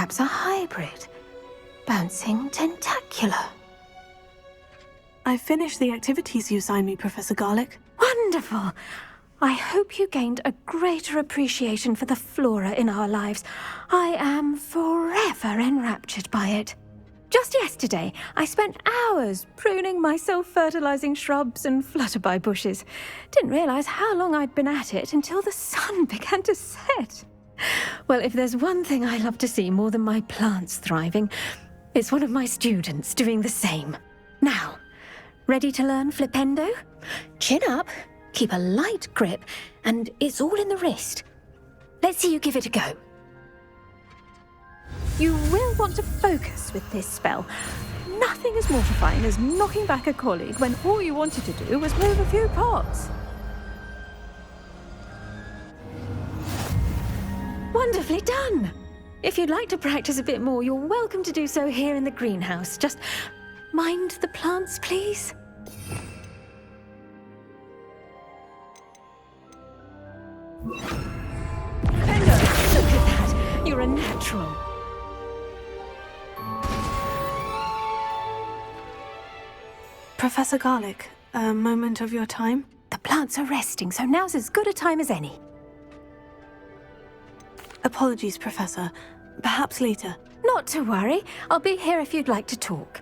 perhaps a hybrid. Bouncing tentacular. I finished the activities you assigned me, Professor Garlick. Wonderful! I hope you gained a greater appreciation for the flora in our lives. I am forever enraptured by it. Just yesterday, I spent hours pruning my self-fertilizing shrubs and flutterby bushes. Didn't realize how long I'd been at it until the sun began to set. Well, if there's one thing I love to see more than my plants thriving, it's one of my students doing the same. Now, ready to learn flipendo? Chin up, keep a light grip, and it's all in the wrist. Let's see you give it a go. You will want to focus with this spell. Nothing as mortifying as knocking back a colleague when all you wanted to do was move a few pots. Wonderfully done! If you'd like to practice a bit more, you're welcome to do so here in the greenhouse. Just mind the plants, please. Hello! Look at that! You're a natural. Professor Garlick, a moment of your time? The plants are resting, so now's as good a time as any. Apologies, Professor. Perhaps later. Not to worry. I'll be here if you'd like to talk.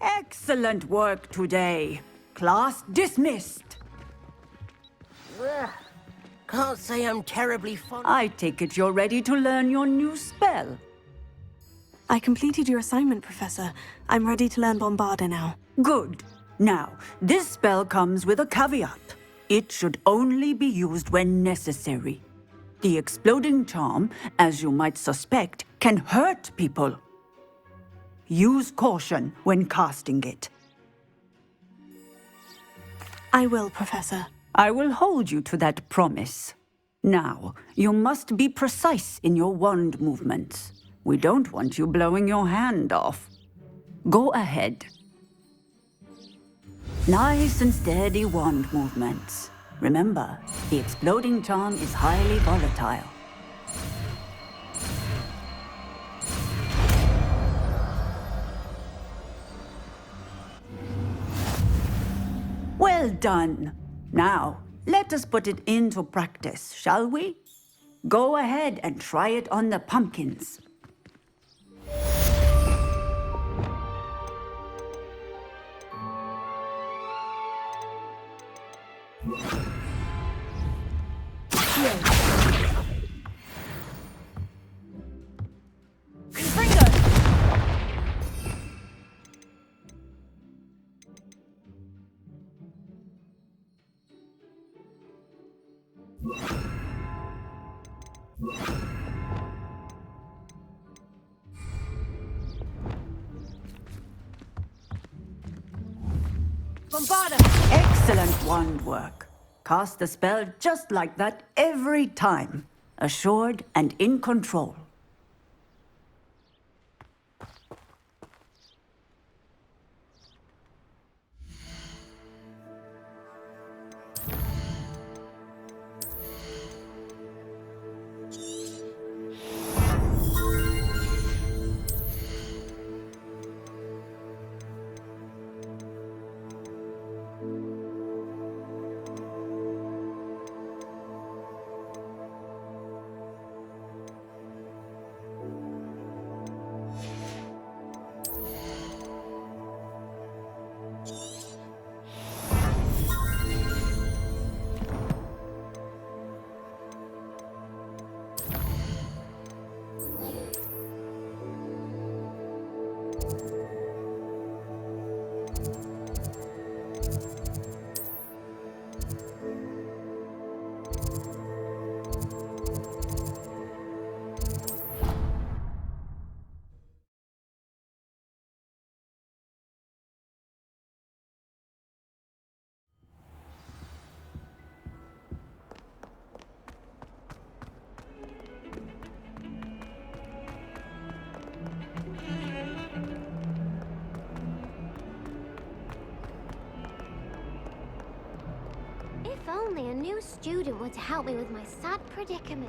Excellent work today. Class dismissed. Can't say I'm terribly fond. I take it you're ready to learn your new spell. I completed your assignment, Professor. I'm ready to learn Bombarda now. Good. Now, this spell comes with a caveat. It should only be used when necessary. The exploding charm, as you might suspect, can hurt people. Use caution when casting it. I will, Professor. I will hold you to that promise. Now, you must be precise in your wand movements. We don't want you blowing your hand off. Go ahead. Nice and steady wand movements. Remember, the exploding charm is highly volatile. Well done. Now, let us put it into practice, shall we? Go ahead and try it on the pumpkins. Bombarda! Excellent wand work. Cast the spell just like that every time. Assured and in control. only a new student were to help me with my sad predicament.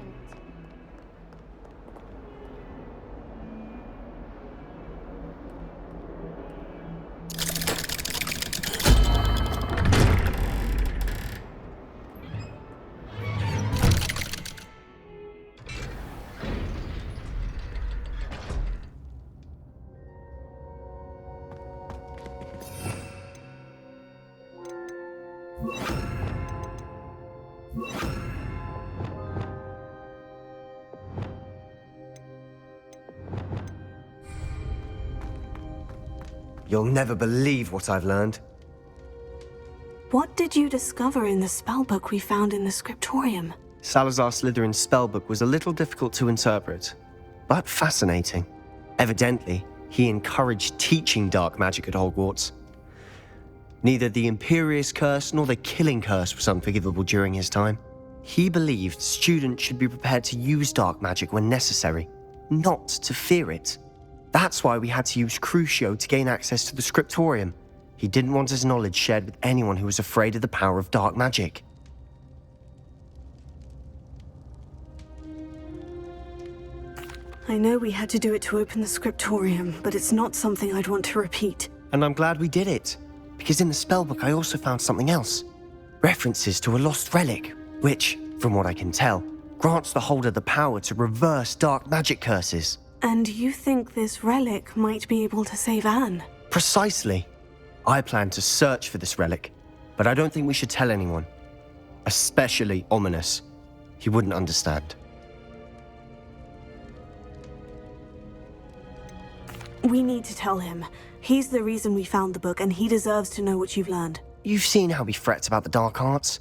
You'll never believe what I've learned. What did you discover in the spellbook we found in the scriptorium? Salazar Slytherin's spellbook was a little difficult to interpret, but fascinating. Evidently, he encouraged teaching dark magic at Hogwarts. Neither the Imperious Curse nor the Killing Curse was unforgivable during his time. He believed students should be prepared to use dark magic when necessary, not to fear it. That's why we had to use Crucio to gain access to the scriptorium. He didn't want his knowledge shared with anyone who was afraid of the power of dark magic. I know we had to do it to open the scriptorium, but it's not something I'd want to repeat. And I'm glad we did it, because in the spellbook I also found something else. References to a lost relic, which, from what I can tell, grants the holder the power to reverse dark magic curses. And you think this relic might be able to save Anne? Precisely. I plan to search for this relic, but I don't think we should tell anyone. Especially Ominous. He wouldn't understand. We need to tell him. He's the reason we found the book, and he deserves to know what you've learned. You've seen how he frets about the dark arts.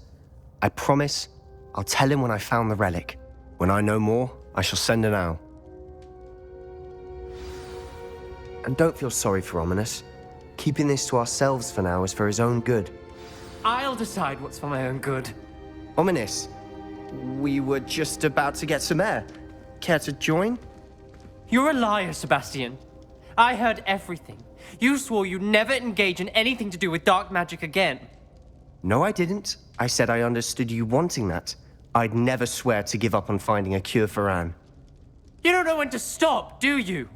I promise I'll tell him when I found the relic. When I know more, I shall send an owl. And don't feel sorry for Ominous. Keeping this to ourselves for now is for his own good. I'll decide what's for my own good. Ominous, we were just about to get some air. Care to join? You're a liar, Sebastian. I heard everything. You swore you'd never engage in anything to do with dark magic again. No, I didn't. I said I understood you wanting that. I'd never swear to give up on finding a cure for Anne. You don't know when to stop, do you?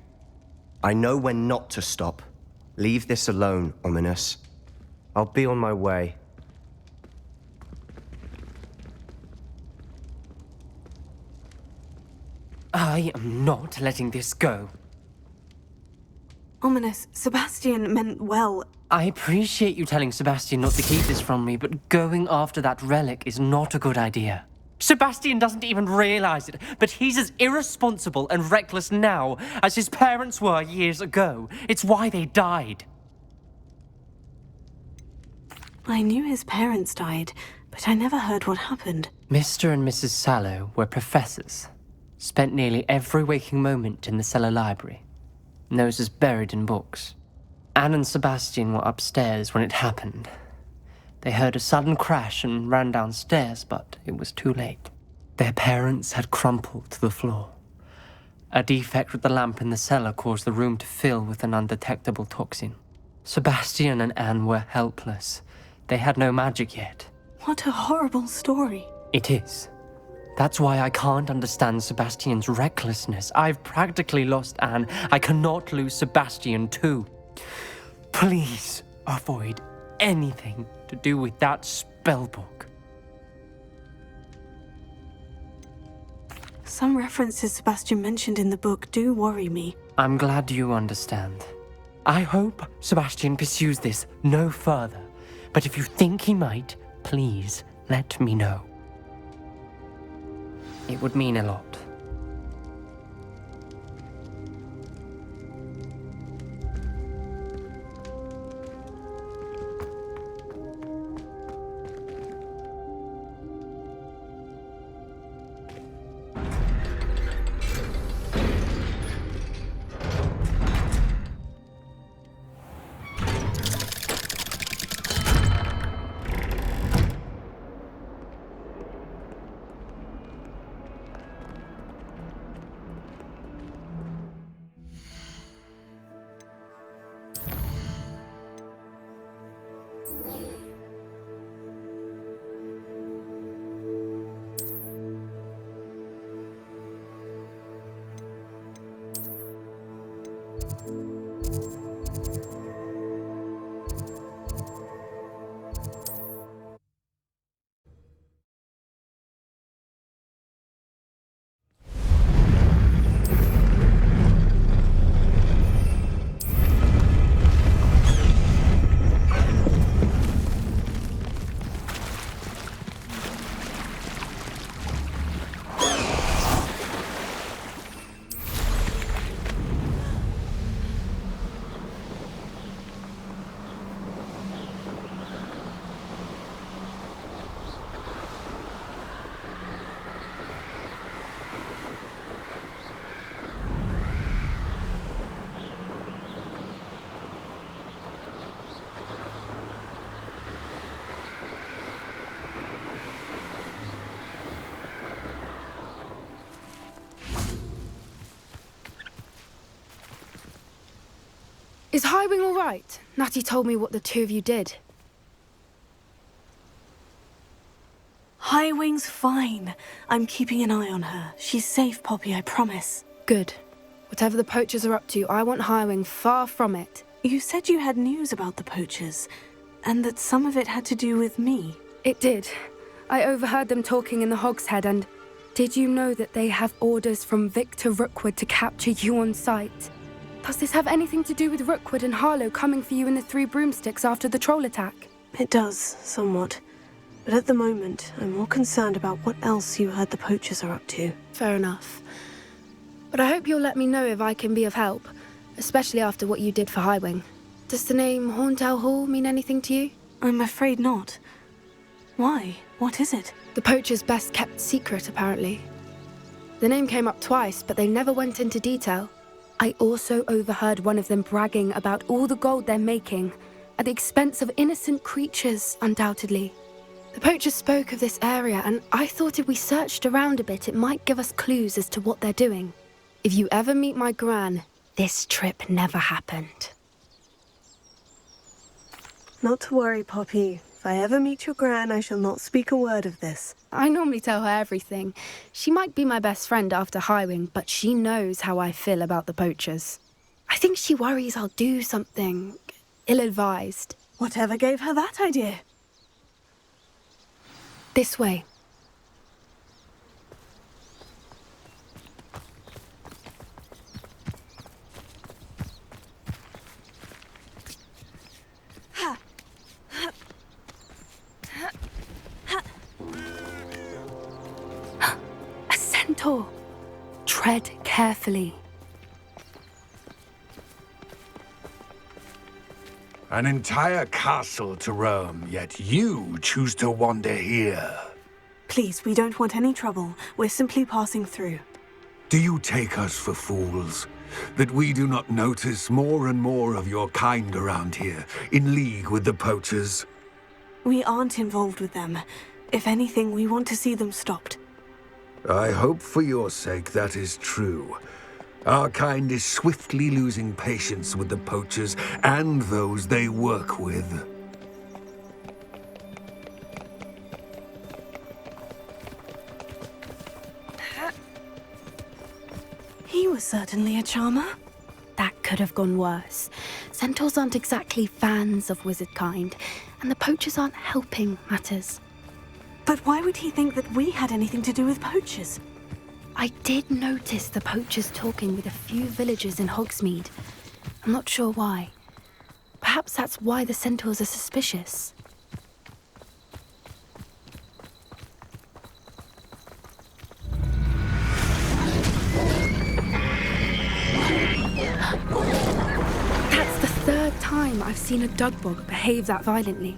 I know when not to stop. Leave this alone, Ominous. I'll be on my way. I am not letting this go. Ominous, Sebastian meant well. I appreciate you telling Sebastian not to keep this from me, but going after that relic is not a good idea. Sebastian doesn't even realize it, but he's as irresponsible and reckless now as his parents were years ago. It's why they died. I knew his parents died, but I never heard what happened. Mr. and Mrs. Sallow were professors. Spent nearly every waking moment in the cellar library. Noses buried in books. Anne and Sebastian were upstairs when it happened. They heard a sudden crash and ran downstairs, but it was too late. Their parents had crumpled to the floor. A defect with the lamp in the cellar caused the room to fill with an undetectable toxin. Sebastian and Anne were helpless. They had no magic yet. What a horrible story. It is. That's why I can't understand Sebastian's recklessness. I've practically lost Anne. I cannot lose Sebastian too. Please avoid anything to do with that spellbook. Some references Sebastian mentioned in the book do worry me. I'm glad you understand. I hope Sebastian pursues this no further. But if you think he might, please let me know. It would mean a lot. Is Highwing all right? Natty told me what the two of you did. Highwing's fine. I'm keeping an eye on her. She's safe, Poppy, I promise. Good. Whatever the poachers are up to, I want Highwing far from it. You said you had news about the poachers, and that some of it had to do with me. It did. I overheard them talking in the Hogshead, and did you know that they have orders from Victor Rookwood to capture you on sight? Does this have anything to do with Rookwood and Harlow coming for you in the Three Broomsticks after the troll attack? It does, somewhat. But at the moment, I'm more concerned about what else you heard the poachers are up to. Fair enough. But I hope you'll let me know if I can be of help, especially after what you did for Highwing. Does the name Horntail Hall mean anything to you? I'm afraid not. Why? What is it? The poachers' best kept secret, apparently. The name came up twice, but they never went into detail. I also overheard one of them bragging about all the gold they're making, at the expense of innocent creatures, undoubtedly. The poachers spoke of this area, and I thought if we searched around a bit, it might give us clues as to what they're doing. If you ever meet my gran, this trip never happened. Not to worry, Poppy. If I ever meet your gran, I shall not speak a word of this. I normally tell her everything. She might be my best friend after Highwing, but she knows how I feel about the poachers. I think she worries I'll do something ill-advised. Whatever gave her that idea? This way. A centaur. Tread carefully. An entire castle to roam, yet you choose to wander here. Please, we don't want any trouble. We're simply passing through. Do you take us for fools? That we do not notice more and more of your kind around here, in league with the poachers? We aren't involved with them. If anything, we want to see them stopped. I hope for your sake that is true. Our kind is swiftly losing patience with the poachers and those they work with. He was certainly a charmer. That could have gone worse. Centaurs aren't exactly fans of wizard kind, and the poachers aren't helping matters. But why would he think that we had anything to do with poachers? I did notice the poachers talking with a few villagers in Hogsmeade. I'm not sure why. Perhaps that's why the centaurs are suspicious. That's the third time I've seen a dugbog behave that violently.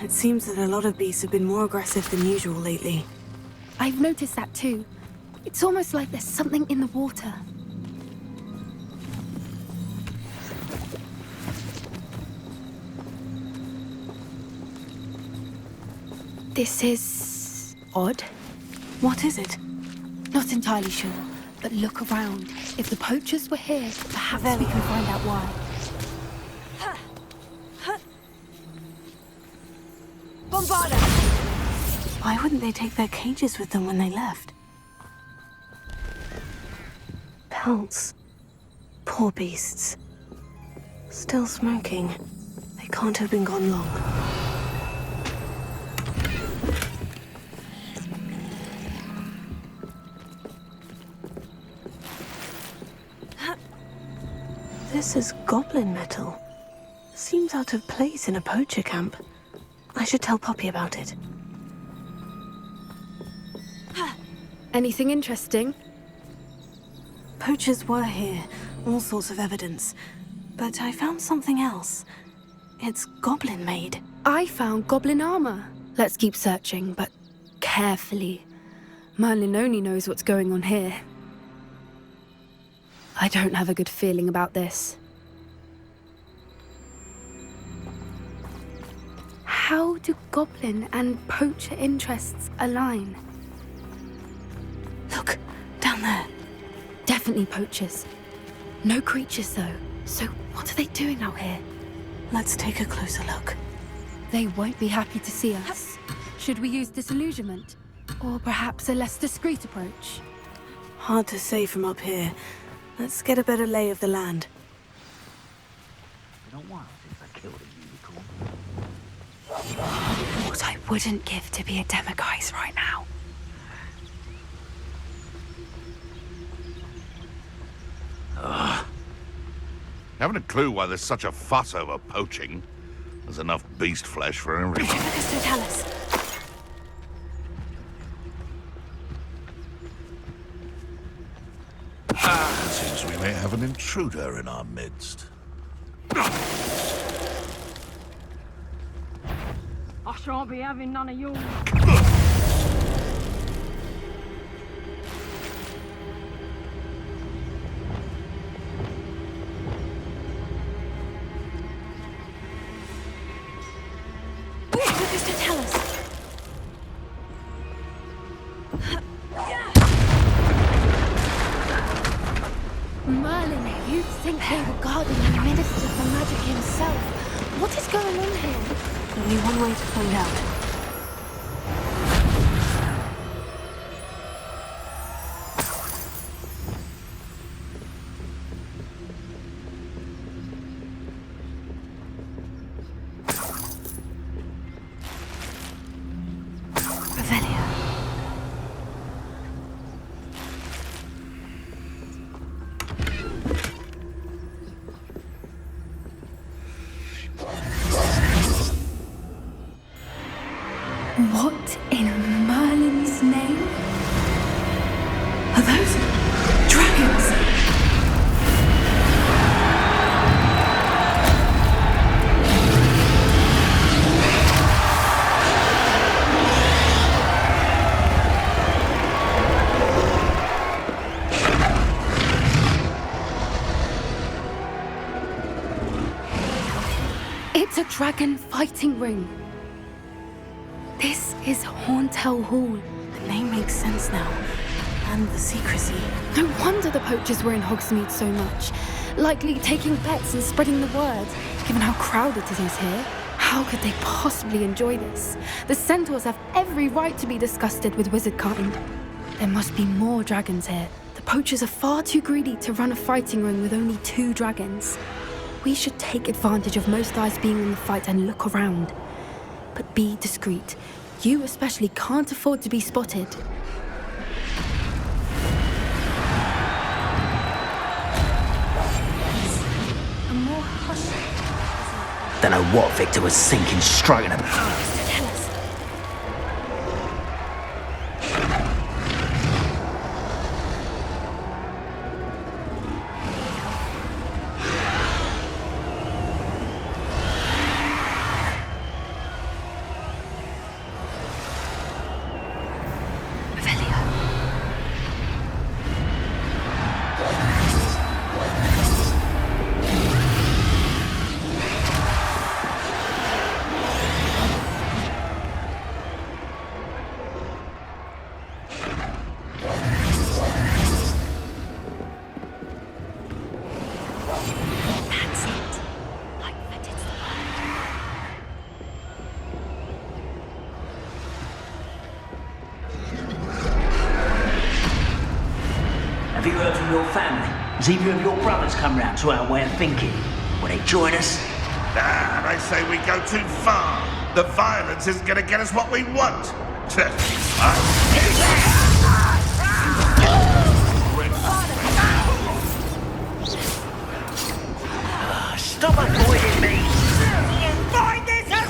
It seems that a lot of beasts have been more aggressive than usual lately. I've noticed that too. It's almost like there's something in the water. This is odd. What is it? Not entirely sure, but look around. If the poachers were here, perhaps we can find out why. Bombarda! Why wouldn't they take their cages with them when they left? Pelts. Poor beasts. Still smoking. They can't have been gone long. This is goblin metal. Seems out of place in a poacher camp. I should tell Poppy about it. Anything interesting? Poachers were here, all sorts of evidence. But I found something else. It's goblin-made. I found goblin armor. Let's keep searching, but carefully. Merlin only knows what's going on here. I don't have a good feeling about this. How do goblin and poacher interests align? Look, down there. Definitely poachers. No creatures, though. So what are they doing out here? Let's take a closer look. They won't be happy to see us. Should we use disillusionment? Or perhaps a less discreet approach? Hard to say from up here. Let's get a better lay of the land. It's been a while since I killed a unicorn. What I wouldn't give to be a demiguise right now. Haven't a clue why there's such a fuss over poaching. There's enough beast flesh for everyone. So tell us. It seems we may have an intruder in our midst. I shan't be having none of yours. Tell us. Merlin, you think they were guarding the Minister for Magic himself. What is going on here? Only one way to find out. What in Merlin's name? Are those dragons? It's a dragon fighting ring. This is Horntail Hall. The name makes sense now. And the secrecy. No wonder the poachers were in Hogsmeade so much. Likely taking bets and spreading the word. Given how crowded it is here, how could they possibly enjoy this? The centaurs have every right to be disgusted with wizard kind. There must be more dragons here. The poachers are far too greedy to run a fighting ring with only 2 dragons. We should take advantage of most eyes being in the fight and look around. But be discreet. You especially can't afford to be spotted. A more hush. Don't know what Victor was thinking, striking him. Tell us. Have you heard from your family? Has either of your brothers come round to our way of thinking? Will they join us? Nah, I say we go too far. The violence isn't going to get us what we want. Stop avoiding me! Find this out!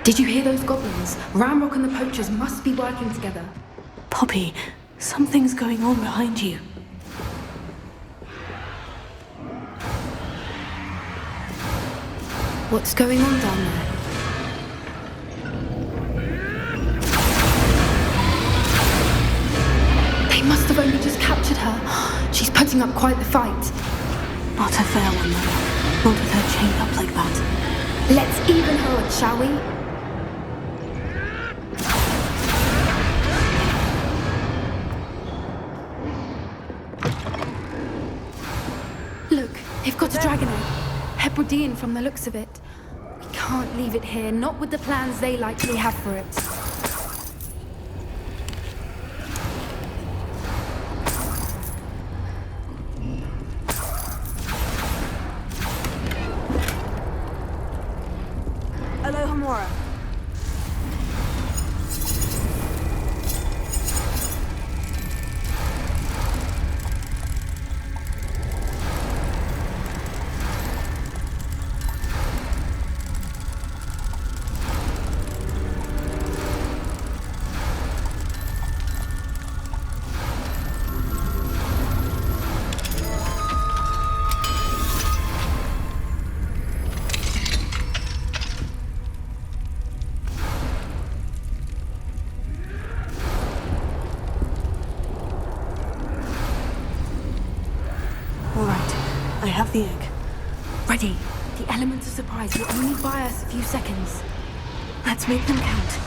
Did you hear those goblins? Ramrock and the poachers must be working together. Poppy, something's going on behind you. What's going on down there? They must have only just captured her. She's putting up quite the fight. Not a fair one, though. Not with her chained up like that. Let's even her out, shall we? Look, they've got a dragon egg. Hebridean from the looks of it. We can't leave it here, not with the plans they likely have for it. Alohomora. I have the egg. Ready. The element of surprise will only buy us a few seconds. Let's make them count.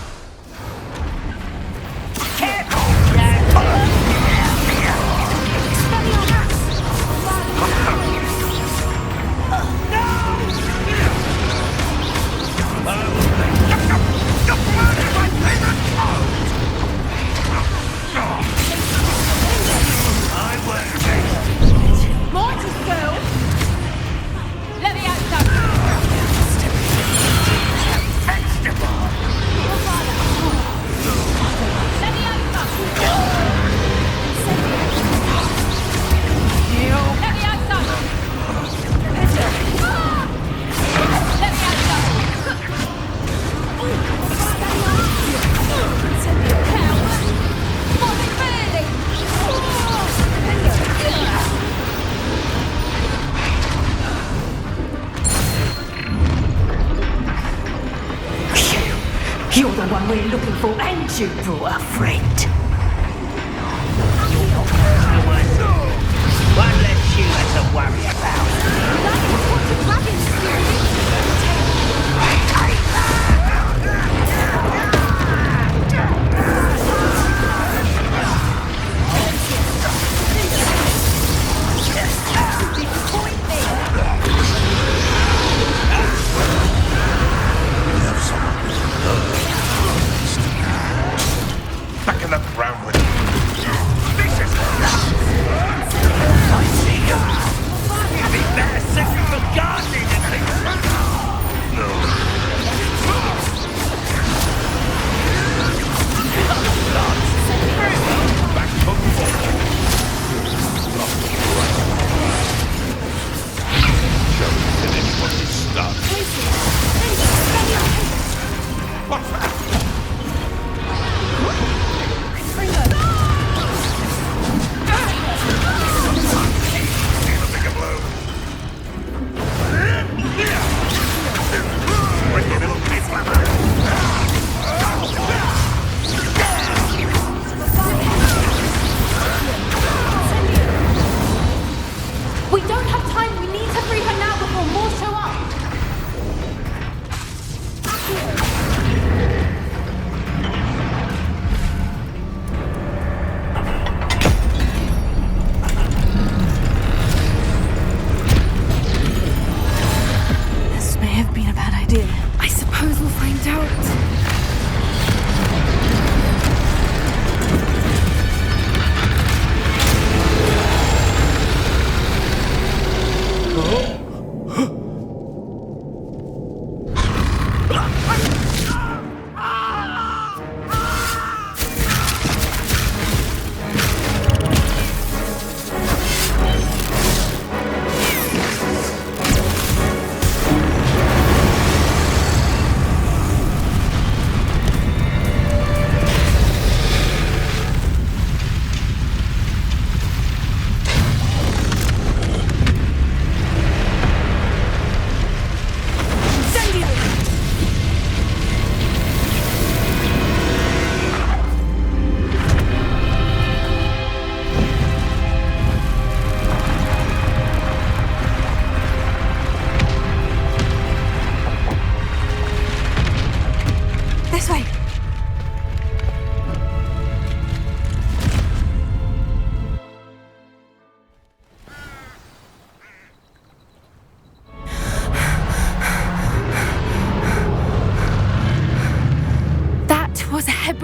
You're the one we're looking for, and you brought a friend. What left you as to worry about? That is what the dragons do. Back in the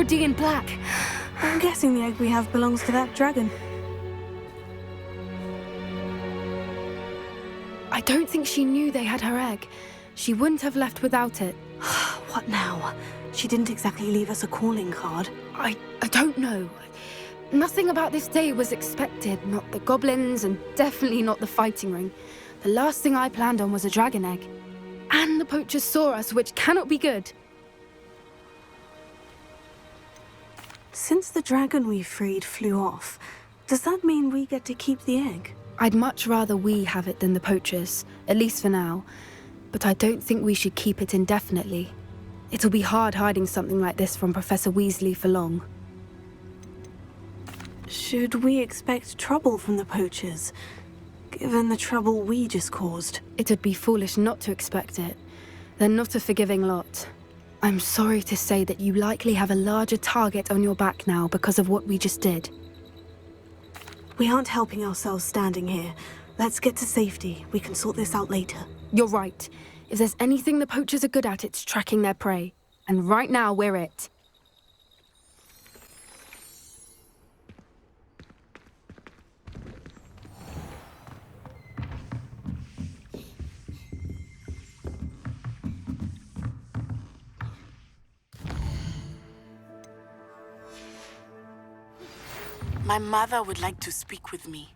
pretty in black. I'm guessing the egg we have belongs to that dragon. I don't think she knew they had her egg. She wouldn't have left without it. What now? She didn't exactly leave us a calling card. I don't know. Nothing about this day was expected. Not the goblins, and definitely not the fighting ring. The last thing I planned on was a dragon egg. And the poachers saw us, which cannot be good. Since the dragon we freed flew off, does that mean we get to keep the egg? I'd much rather we have it than the poachers, at least for now. But I don't think we should keep it indefinitely. It'll be hard hiding something like this from Professor Weasley for long. Should we expect trouble from the poachers, given the trouble we just caused? It'd be foolish not to expect it. They're not a forgiving lot. I'm sorry to say that you likely have a larger target on your back now because of what we just did. We aren't helping ourselves standing here. Let's get to safety. We can sort this out later. You're right. If there's anything the poachers are good at, it's tracking their prey. And right now, we're it. My mother would like to speak with me.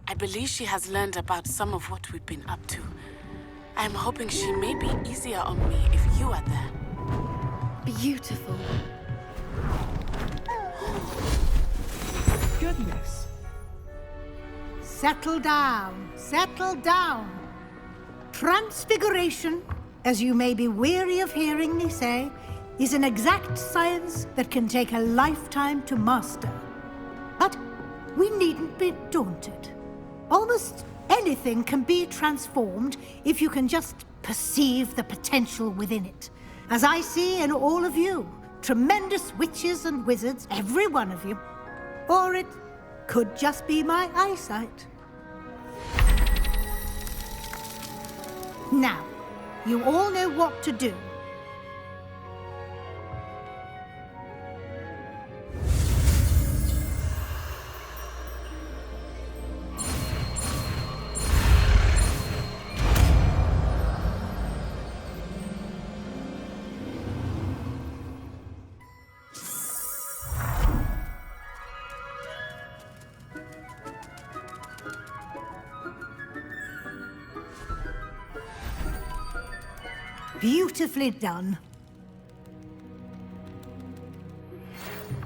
I believe she has learned about some of what we've been up to. I'm hoping she may be easier on me if you are there. Beautiful. Goodness. Settle down. Settle down. Transfiguration, as you may be weary of hearing me say, is an exact science that can take a lifetime to master. But we needn't be daunted. Almost anything can be transformed if you can just perceive the potential within it. As I see in all of you, tremendous witches and wizards, every one of you. Or it could just be my eyesight. Now, you all know what to do. Beautifully done.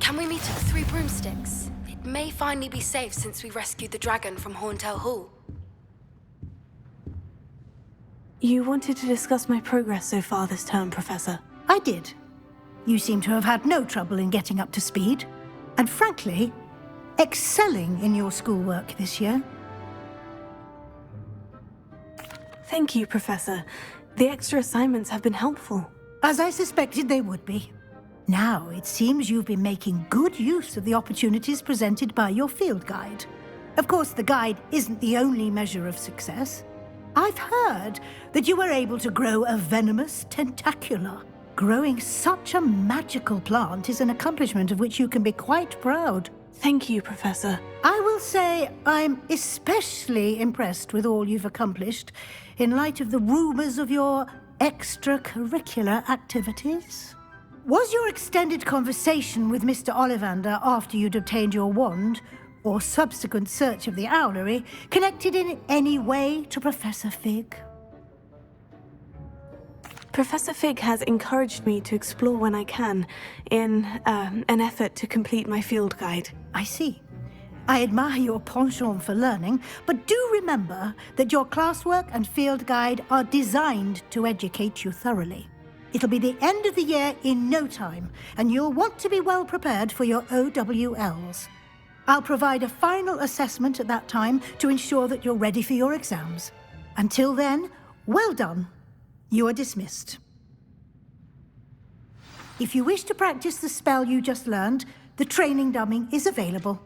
Can we meet at the Three Broomsticks? It may finally be safe since we rescued the dragon from Horntail Hall. You wanted to discuss my progress so far this term, Professor. I did. You seem to have had no trouble in getting up to speed. And frankly, excelling in your schoolwork this year. Thank you, Professor. The extra assignments have been helpful. As I suspected they would be. Now, it seems you've been making good use of the opportunities presented by your field guide. Of course, the guide isn't the only measure of success. I've heard that you were able to grow a venomous tentacula. Growing such a magical plant is an accomplishment of which you can be quite proud. Thank you, Professor. I will say I'm especially impressed with all you've accomplished in light of the rumors of your extracurricular activities. Was your extended conversation with Mr. Ollivander after you'd obtained your wand, or subsequent search of the owlery, connected in any way to Professor Fig? Professor Fig has encouraged me to explore when I can, in an effort to complete my field guide. I see. I admire your penchant for learning, but do remember that your classwork and field guide are designed to educate you thoroughly. It'll be the end of the year in no time, and you'll want to be well prepared for your OWLs. I'll provide a final assessment at that time to ensure that you're ready for your exams. Until then, well done. You are dismissed. If you wish to practice the spell you just learned, the training dummy is available.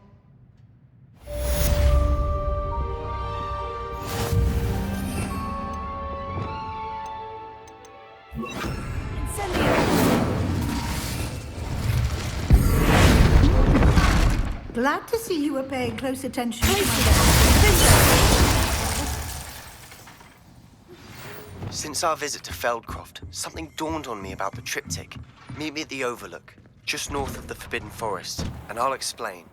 Glad to see you were paying close attention. Since our visit to Feldcroft, something dawned on me about the triptych. Meet me at the Overlook, just north of the Forbidden Forest, and I'll explain.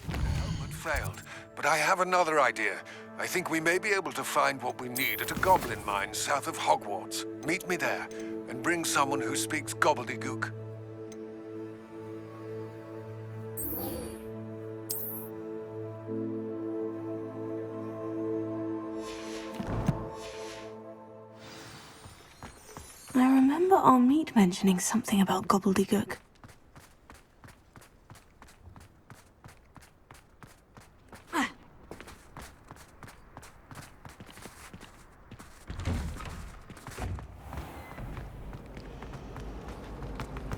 It failed, but I have another idea. I think we may be able to find what we need at a goblin mine south of Hogwarts. Meet me there, and bring someone who speaks gobbledygook. I remember our meet mentioning something about gobbledygook.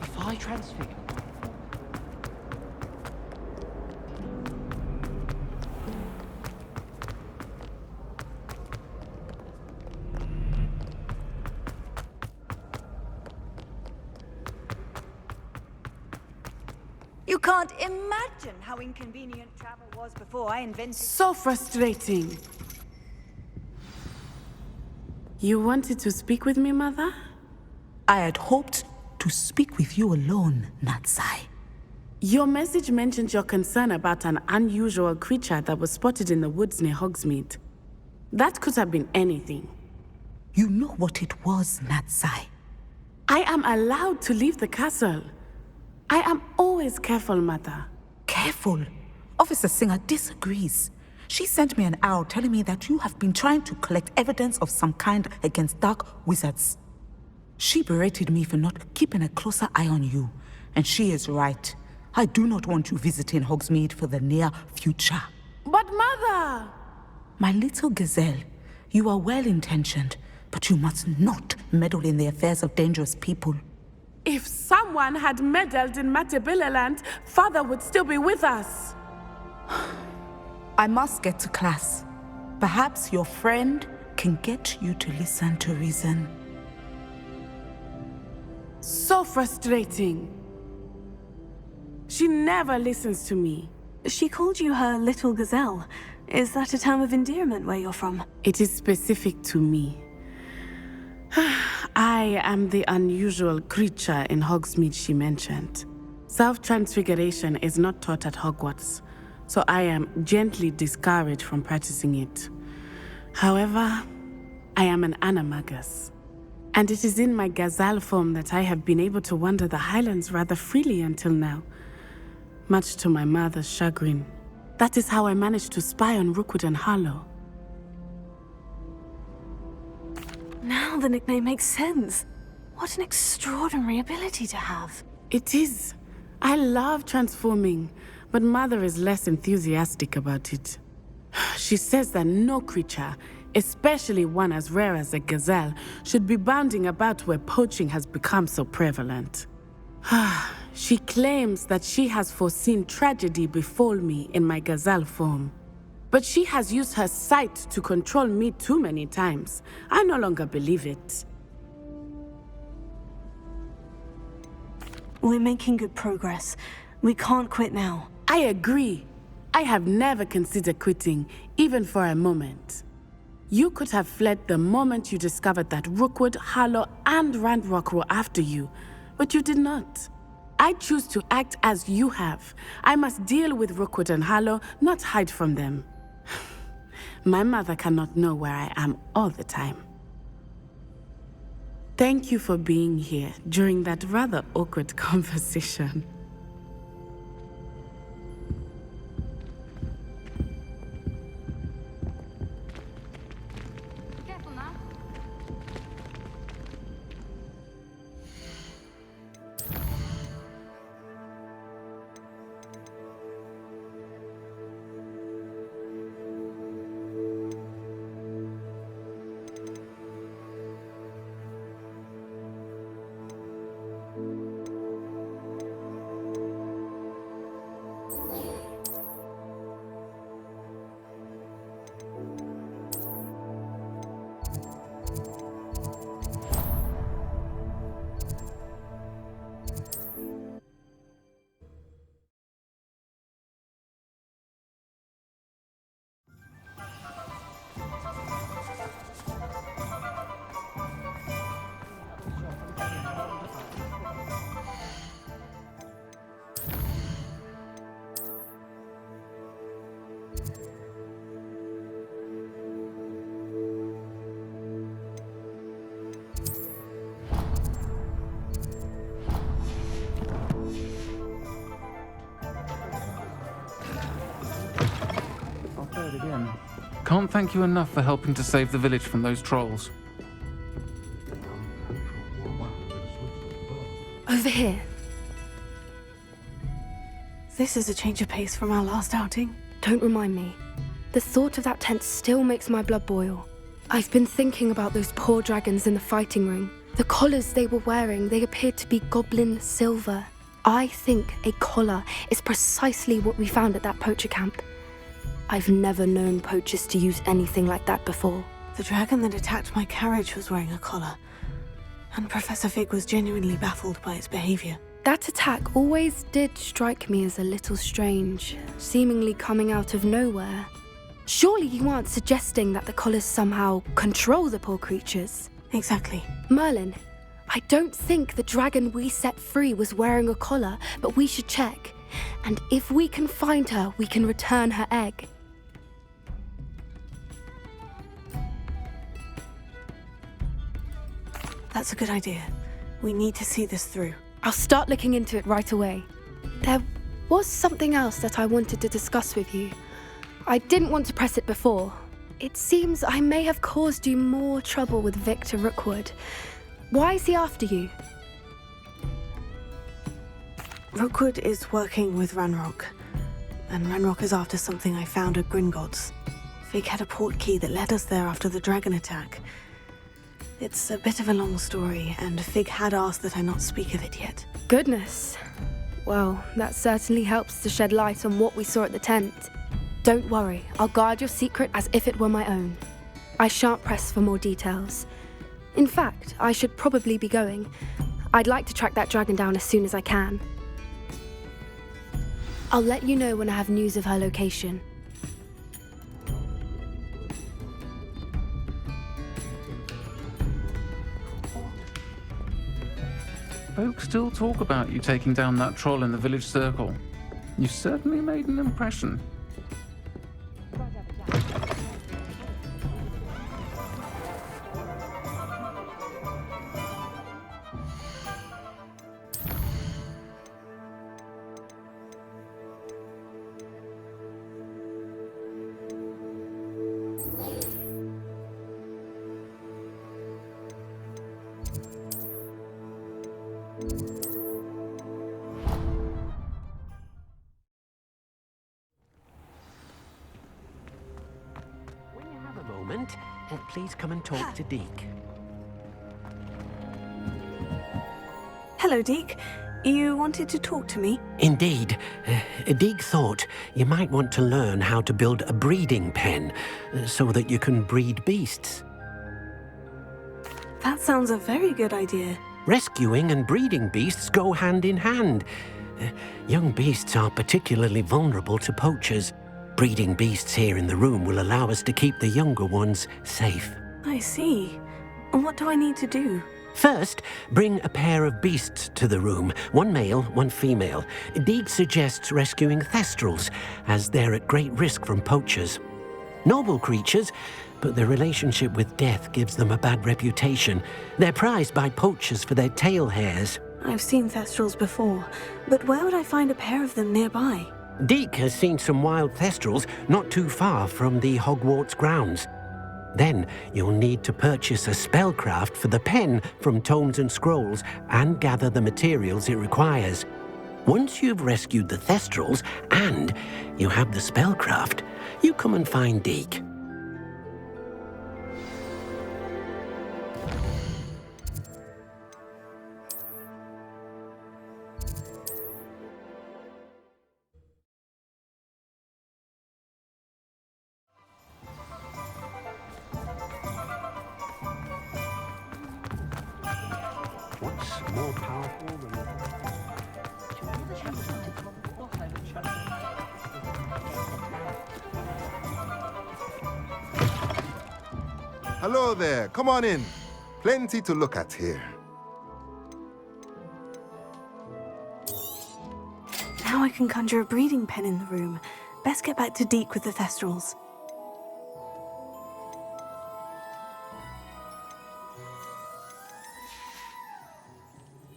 If I transfigure... You can't imagine how inconvenient travel was before I invented... So frustrating. You wanted to speak with me, Mother? I had hoped to speak with you alone, Natsai. Your message mentioned your concern about an unusual creature that was spotted in the woods near Hogsmeade. That could have been anything. You know what it was, Natsai. I am allowed to leave the castle. I am always careful, Mother. Careful? Officer Singer disagrees. She sent me an owl telling me that you have been trying to collect evidence of some kind against dark wizards. She berated me for not keeping a closer eye on you, and she is right. I do not want you visiting Hogsmeade for the near future. But Mother! My little gazelle, you are well-intentioned, but you must not meddle in the affairs of dangerous people. If someone had meddled in Matabeleland, Father would still be with us. I must get to class. Perhaps your friend can get you to listen to reason. So frustrating. She never listens to me. She called you her little gazelle. Is that a term of endearment where you're from? It is specific to me. I am the unusual creature in Hogsmeade she mentioned. Self-transfiguration is not taught at Hogwarts, so I am gently discouraged from practicing it. However, I am an animagus, and it is in my gazelle form that I have been able to wander the Highlands rather freely until now, much to my mother's chagrin. That is how I managed to spy on Rookwood and Harlow. Now the nickname makes sense. What an extraordinary ability to have. It is. I love transforming, but Mother is less enthusiastic about it. She says that no creature, especially one as rare as a gazelle, should be bounding about where poaching has become so prevalent. She claims that she has foreseen tragedy befall me in my gazelle form. But she has used her sight to control me too many times. I no longer believe it. We're making good progress. We can't quit now. I agree. I have never considered quitting, even for a moment. You could have fled the moment you discovered that Rookwood, Harlow, and Randrock were after you, but you did not. I choose to act as you have. I must deal with Rookwood and Harlow, not hide from them. My mother cannot know where I am all the time. Thank you for being here during that rather awkward conversation. Careful now. heard again. Can't thank you enough for helping to save the village from those trolls. Over here. This is a change of pace from our last outing. Don't remind me. The thought of that tent still makes my blood boil. I've been thinking about those poor dragons in the fighting ring. The collars they were wearing, they appeared to be goblin silver. I think a collar is precisely what we found at that poacher camp. I've never known poachers to use anything like that before. The dragon that attacked my carriage was wearing a collar, and Professor Fig was genuinely baffled by its behavior. That attack always did strike me as a little strange, seemingly coming out of nowhere. Surely you aren't suggesting that the collars somehow control the poor creatures? Exactly. Merlin, I don't think the dragon we set free was wearing a collar, but we should check. And if we can find her, we can return her egg. That's a good idea. We need to see this through. I'll start looking into it right away. There was something else that I wanted to discuss with you. I didn't want to press it before. It seems I may have caused you more trouble with Victor Rookwood. Why is he after you? Rookwood is working with Ranrock, and Ranrock is after something I found at Gringotts. Fig had a port key that led us there after the dragon attack. It's a bit of a long story, and Fig had asked that I not speak of it yet. Goodness. Well, that certainly helps to shed light on what we saw at the tent. Don't worry, I'll guard your secret as if it were my own. I shan't press for more details. In fact, I should probably be going. I'd like to track that dragon down as soon as I can. I'll let you know when I have news of her location. Folks still talk about you taking down that troll in the village circle. You certainly made an impression. Please come and talk to Deke. Hello, Deke. You wanted to talk to me? Indeed. Deke thought you might want to learn how to build a breeding pen so that you can breed beasts. That sounds a very good idea. Rescuing and breeding beasts go hand in hand. Young beasts are particularly vulnerable to poachers. Breeding beasts here in the room will allow us to keep the younger ones safe. I see. And what do I need to do? First, bring a pair of beasts to the room. One male, one female. Deke suggests rescuing thestrals, as they're at great risk from poachers. Noble creatures, but their relationship with death gives them a bad reputation. They're prized by poachers for their tail hairs. I've seen thestrals before, but where would I find a pair of them nearby? Deke has seen some wild thestrals not too far from the Hogwarts grounds. Then you'll need to purchase a spellcraft for the pen from Tomes and Scrolls and gather the materials it requires. Once you've rescued the thestrals and you have the spellcraft, you come and find Deke. More powerful than... Hello there, come on in. Plenty to look at here. Now I can conjure a breeding pen in the room. Best get back to Deke with the thestrals.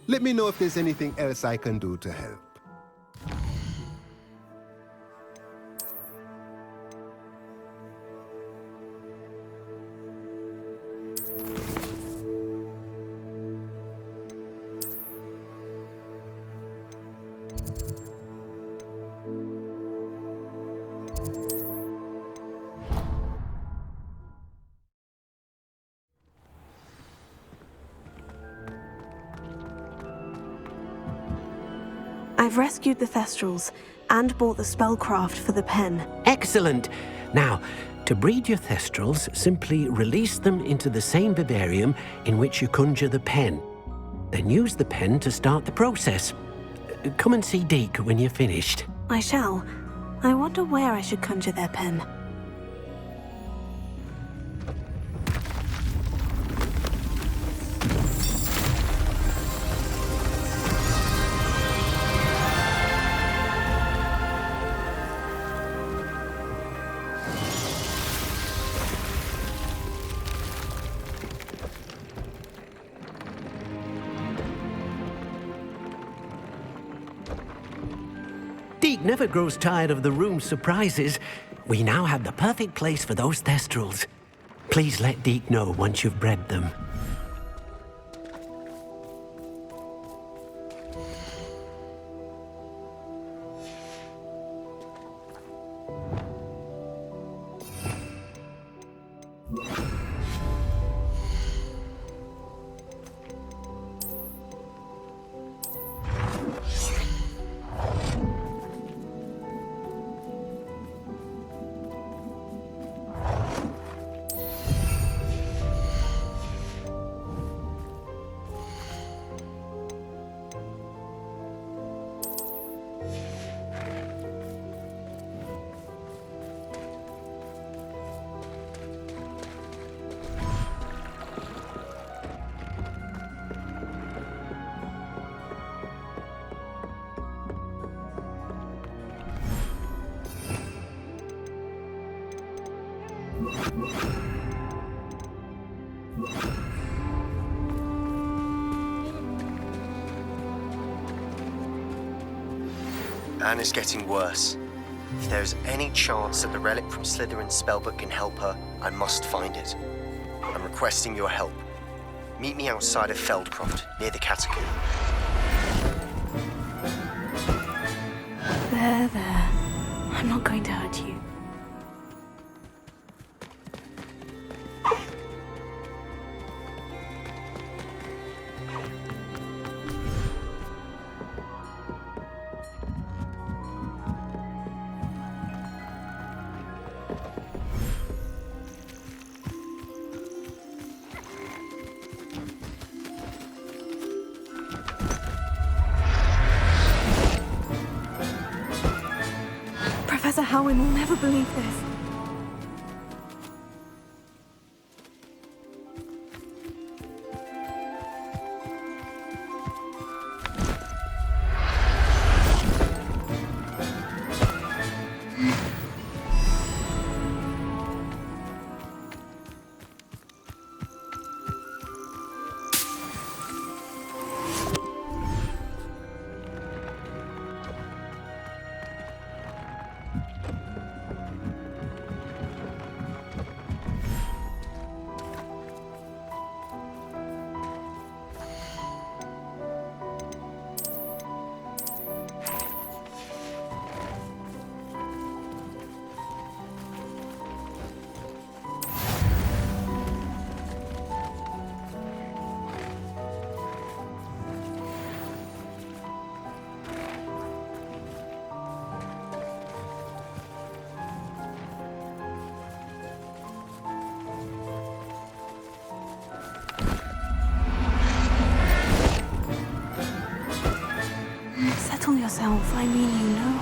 Let me know if there's anything else I can do to help. I've rescued the Thestrals and bought the spellcraft for the pen. Excellent! Now, to breed your Thestrals, simply release them into the same vivarium in which you conjure the pen. Then use the pen to start the process. Come and see Deke when you're finished. I shall. I wonder where I should conjure their pen. Deke never grows tired of the room's surprises. We now have the perfect place for those Thestrals. Please let Deke know once you've bred them. Anne is getting worse. If there is any chance that the relic from Slytherin's spellbook can help her, I must find it. I'm requesting your help. Meet me outside of Feldcroft, near the catacomb. There. I'm not going to hurt you. Professor Howin will never believe this. Settle yourself. I mean, you know.